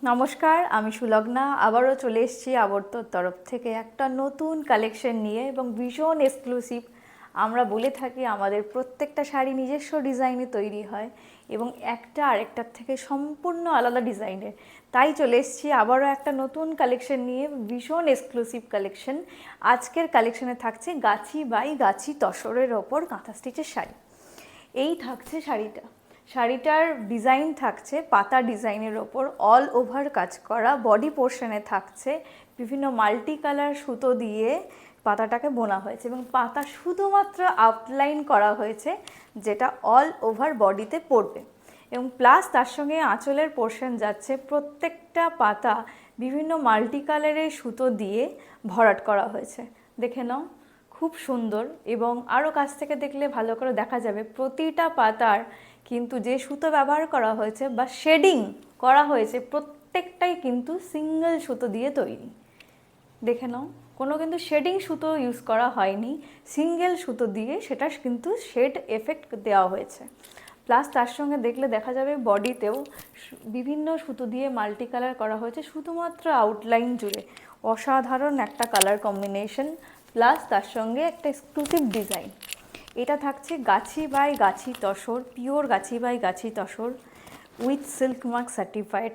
নমস্কার, আমি সুলগ্না। আবারও চলে এসেছি আবর্তর তরফ থেকে একটা নতুন কালেকশন নিয়ে এবং ভীষণ এক্সক্লুসিভ। আমরা বলে থাকি আমাদের প্রত্যেকটা শাড়ি নিজস্ব ডিজাইনে তৈরি হয় এবং একটা আরেকটার থেকে সম্পূর্ণ আলাদা ডিজাইনের। তাই চলে এসেছি আবারও একটা নতুন কালেকশন নিয়ে, ভীষণ এক্সক্লুসিভ কালেকশন। আজকের কালেকশনে থাকছে গাছি বাই গাছি তসরের ওপর কাঁথা স্টিচের শাড়ি। এই থাকছে শাড়িটার ডিজাইন থাকছে পাতা ডিজাইনের ওপর অল ওভার কাজ করা। বডি পোর্শনে থাকছে বিভিন্ন মাল্টি কালার সুতো দিয়ে পাতাটাকে বোনা হয়েছে এবং পাতা শুধুমাত্র আউটলাইন করা হয়েছে, যেটা অল ওভার বডিতে পড়বে। এবং প্লাস তার সঙ্গে আঁচলের পোর্শন যাচ্ছে, প্রত্যেকটা পাতা বিভিন্ন মাল্টি কালারের সুতো দিয়ে ভরাট করা হয়েছে। দেখে নাও, খুব সুন্দর। এবং আরও কাছ থেকে দেখলে ভালো করে দেখা যাবে প্রতিটা পাতার কিন্তু যে সুতো ব্যবহার করা হয়েছে বা শেডিং করা হয়েছে, প্রত্যেকটাই কিন্তু সিঙ্গেল সুতো দিয়ে তৈরি। দেখে নাও, কোনো কিন্তু শেডিং সুতো ইউজ করা হয়নি, সিঙ্গেল সুতো দিয়ে সেটা কিন্তু শেড এফেক্ট দেওয়া হয়েছে। প্লাস তার সঙ্গে দেখলে দেখা যাবে বডিতেও বিভিন্ন সুতো দিয়ে মাল্টি কালার করা হয়েছে শুধুমাত্র আউটলাইন জুড়ে। অসাধারণ একটা কালার কম্বিনেশন, প্লাস তার সঙ্গে একটা এক্সক্লুসিভ ডিজাইন। এটা থাকছে গাছি by Gachhi tussar, pure Gachhi by Gachhi tussar with silk mark certified.